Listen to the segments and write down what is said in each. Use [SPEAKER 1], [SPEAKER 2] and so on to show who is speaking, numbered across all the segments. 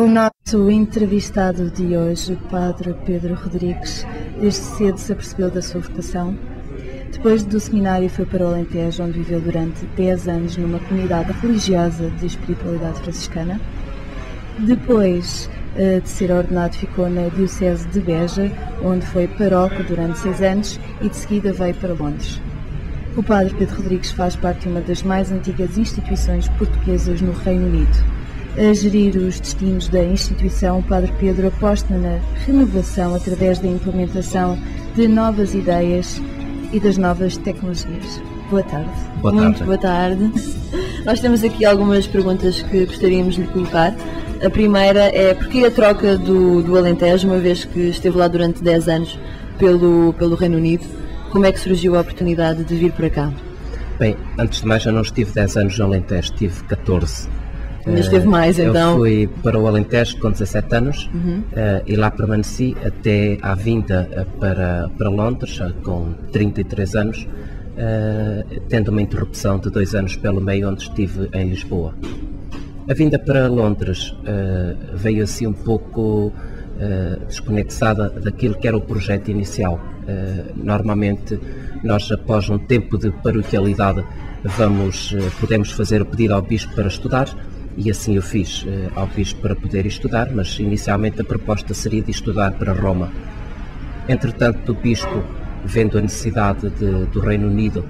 [SPEAKER 1] nosso entrevistado de hoje, o Padre Pedro Rodrigues, desde cedo se apercebeu da sua vocação. Depois do seminário foi para o Alentejo, onde viveu durante 10 anos numa comunidade religiosa de espiritualidade franciscana. Depois de ser ordenado, ficou na Diocese de Beja, onde foi paróquio durante 6 anos e de seguida veio para Londres. O Padre Pedro Rodrigues faz parte de uma das mais antigas instituições portuguesas no Reino Unido. A gerir os destinos da instituição, o Padre Pedro aposta na renovação através da implementação de novas ideias e das novas tecnologias. Boa tarde.
[SPEAKER 2] Boa tarde.
[SPEAKER 3] Muito boa tarde. Nós temos aqui algumas perguntas que gostaríamos de lhe colocar. A primeira é: porquê a troca do Alentejo, uma vez que esteve lá durante 10 anos pelo Reino Unido? Como é que surgiu a oportunidade de vir para cá?
[SPEAKER 2] Bem, antes de mais, eu não estive 10 anos no Alentejo, tive 14.
[SPEAKER 3] Mas esteve mais, então?
[SPEAKER 2] Eu fui para o Alentejo com 17 anos e lá permaneci até à vinda para Londres, com 33 anos, tendo uma interrupção de 2 anos pelo meio, onde estive em Lisboa. A vinda para Londres veio assim um pouco desconexada daquilo que era o projeto inicial. Normalmente, nós, após um tempo de paroquialidade, podemos fazer o pedido ao Bispo para estudar, e assim eu fiz ao Bispo para poder estudar, mas inicialmente a proposta seria de estudar para Roma. Entretanto, o Bispo, vendo a necessidade do Reino Unido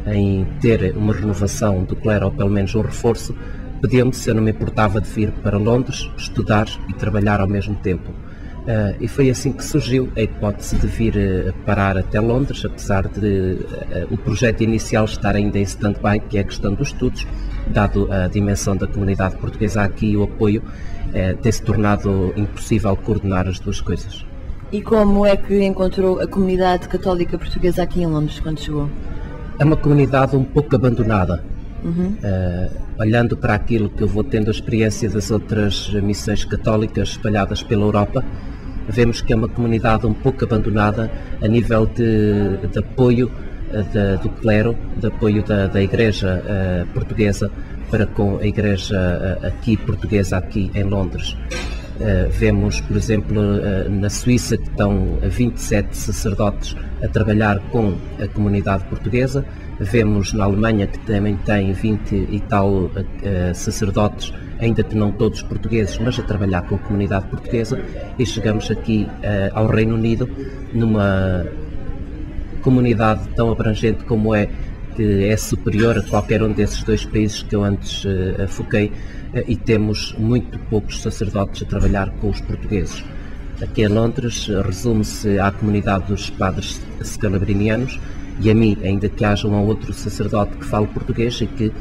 [SPEAKER 2] em ter uma renovação do clero, ou pelo menos um reforço, pediu-me se eu não me importava de vir para Londres, estudar e trabalhar ao mesmo tempo. E foi assim que surgiu a hipótese de vir parar até Londres, apesar de o projeto inicial estar ainda em stand-by, que é a questão dos estudos, dado a dimensão da comunidade portuguesa aqui e o apoio, tem-se tornado impossível coordenar as duas coisas.
[SPEAKER 3] E como é que encontrou a comunidade católica portuguesa aqui em Londres quando chegou?
[SPEAKER 2] É uma comunidade um pouco abandonada. Olhando para aquilo que eu vou tendo a experiência das outras missões católicas espalhadas pela Europa, vemos que é uma comunidade um pouco abandonada a nível de apoio do clero, de apoio da Igreja portuguesa para com a Igreja portuguesa aqui em Londres. Vemos, por exemplo, na Suíça, que estão 27 sacerdotes a trabalhar com a comunidade portuguesa. Vemos na Alemanha, que também tem 20 e tal sacerdotes, ainda que não todos portugueses, mas a trabalhar com a comunidade portuguesa. E chegamos aqui ao Reino Unido, numa comunidade tão abrangente como que é superior a qualquer um desses dois países que eu antes foquei, e temos muito poucos sacerdotes a trabalhar com os portugueses. Aqui em Londres resume-se à comunidade dos padres scalabrinianos e a mim, ainda que haja um ou outro sacerdote que fale português e que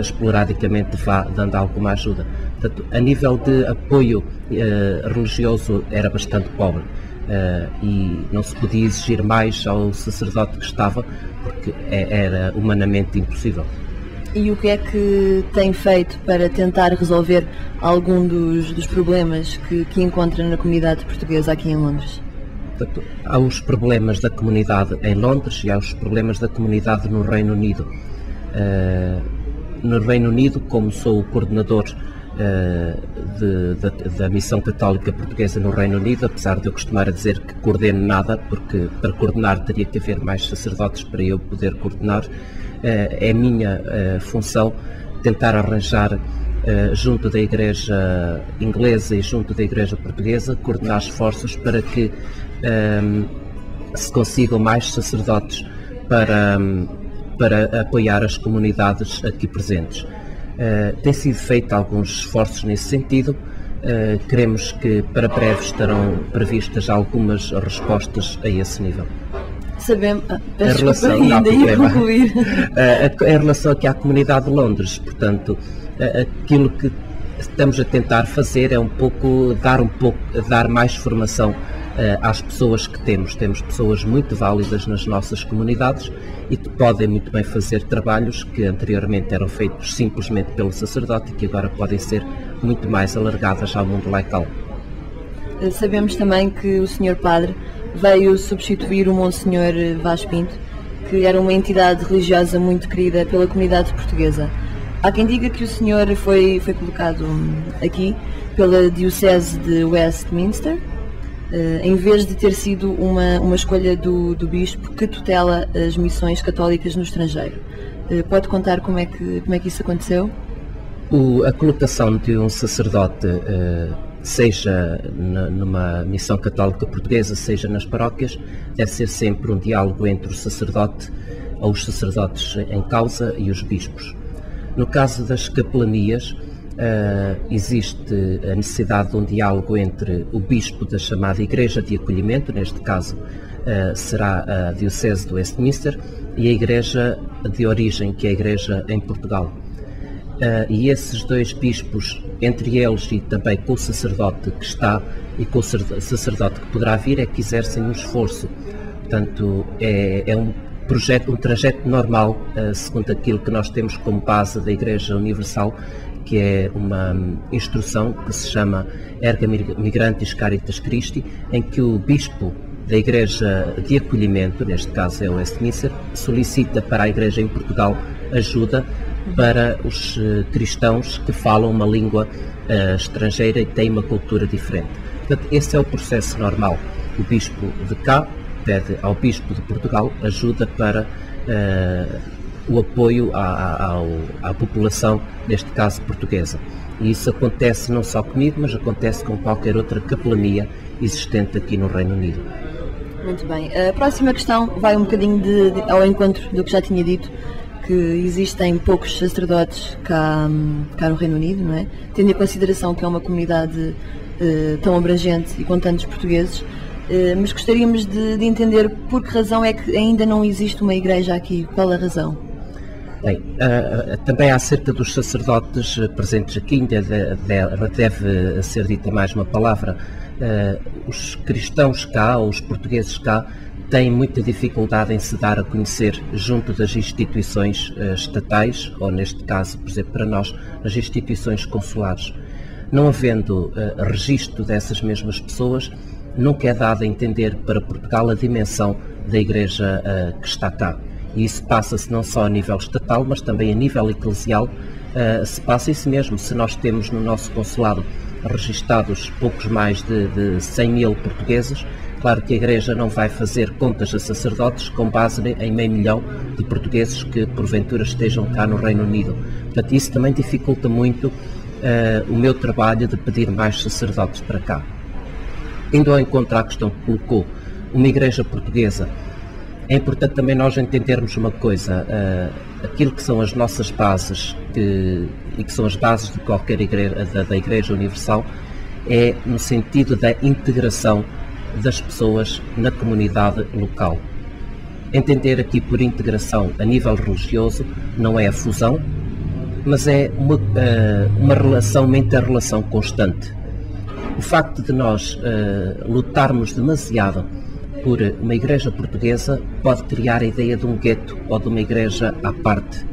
[SPEAKER 2] esporadicamente vá dando alguma ajuda. Portanto, a nível de apoio religioso era bastante pobre. E não se podia exigir mais ao sacerdote que estava, porque era humanamente impossível.
[SPEAKER 3] E o que é que tem feito para tentar resolver algum dos problemas que encontra na comunidade portuguesa aqui em Londres?
[SPEAKER 2] Portanto, há os problemas da comunidade em Londres e há os problemas da comunidade no Reino Unido. No Reino Unido, como sou o coordenador da Missão Católica Portuguesa no Reino Unido, apesar de eu costumar dizer que coordeno nada, porque para coordenar teria que haver mais sacerdotes para eu poder coordenar, é minha função tentar arranjar, junto da Igreja inglesa e junto da Igreja portuguesa, coordenar esforços para que se consigam mais sacerdotes para apoiar as comunidades aqui presentes. Tem sido feito alguns esforços nesse sentido. Queremos que para breve estarão previstas algumas respostas a esse nível.
[SPEAKER 3] Sabemos,
[SPEAKER 2] em relação aqui à comunidade de Londres, portanto, aquilo que estamos a tentar fazer é dar mais formação às pessoas que temos. Temos pessoas muito válidas nas nossas comunidades e que podem muito bem fazer trabalhos que anteriormente eram feitos simplesmente pelo sacerdote e que agora podem ser muito mais alargadas ao mundo laical.
[SPEAKER 3] Sabemos também que o Sr. Padre veio substituir o Monsenhor Vaz Pinto, que era uma entidade religiosa muito querida pela comunidade portuguesa. Há quem diga que o senhor foi colocado aqui pela Diocese de Westminster, em vez de ter sido uma escolha do bispo que tutela as missões católicas no estrangeiro. Pode contar como é que isso aconteceu?
[SPEAKER 2] A colocação de um sacerdote, seja numa missão católica portuguesa, seja nas paróquias, deve ser sempre um diálogo entre o sacerdote ou os sacerdotes em causa e os bispos. No caso das capelanias, existe a necessidade de um diálogo entre o bispo da chamada Igreja de Acolhimento, neste caso será a Diocese de Westminster, e a Igreja de origem, que é a Igreja em Portugal. E esses dois bispos, entre eles e também com o sacerdote que está e com o sacerdote que poderá vir, é que exercem um esforço. Portanto, é um trajeto normal, segundo aquilo que nós temos como base da Igreja Universal, que é uma instrução que se chama Erga Migrantis Caritas Christi, em que o bispo da Igreja de Acolhimento, neste caso é o Westminster, solicita para a Igreja em Portugal ajuda para os cristãos que falam uma língua estrangeira e têm uma cultura diferente. Portanto, esse é o processo normal. O bispo de cá pede ao bispo de Portugal ajuda para o apoio à população, neste caso portuguesa. E isso acontece não só comigo, mas acontece com qualquer outra capelania existente aqui no Reino Unido.
[SPEAKER 3] Muito bem. A próxima questão vai um bocadinho ao encontro do que já tinha dito, que existem poucos sacerdotes cá no Reino Unido, não é? Tendo em consideração que é uma comunidade tão abrangente e com tantos portugueses, mas gostaríamos de entender por que razão é que ainda não existe uma igreja aqui. Qual a razão?
[SPEAKER 2] Bem, também acerca dos sacerdotes presentes aqui, ainda deve ser dita mais uma palavra. Os cristãos cá, ou os portugueses cá, têm muita dificuldade em se dar a conhecer junto das instituições estatais, ou neste caso, por exemplo, para nós, as instituições consulares. Não havendo registro dessas mesmas pessoas, nunca é dado a entender para Portugal a dimensão da Igreja que está cá. E isso passa-se não só a nível estatal, mas também a nível eclesial. Se passa isso mesmo. Se nós temos no nosso consulado registados poucos mais de 100 mil portugueses, claro que a Igreja não vai fazer contas a sacerdotes com base em 500 mil de portugueses que porventura estejam cá no Reino Unido. Portanto, isso também dificulta muito o meu trabalho de pedir mais sacerdotes para cá. Indo ao encontro à questão que colocou, uma Igreja portuguesa, é importante também nós entendermos uma coisa, aquilo que são as nossas bases e que são as bases de qualquer igreja, da Igreja Universal, é no sentido da integração das pessoas na comunidade local. Entender aqui por integração a nível religioso não é a fusão, mas é uma inter-relação constante. O facto de nós lutarmos demasiado por uma igreja portuguesa pode criar a ideia de um gueto ou de uma igreja à parte.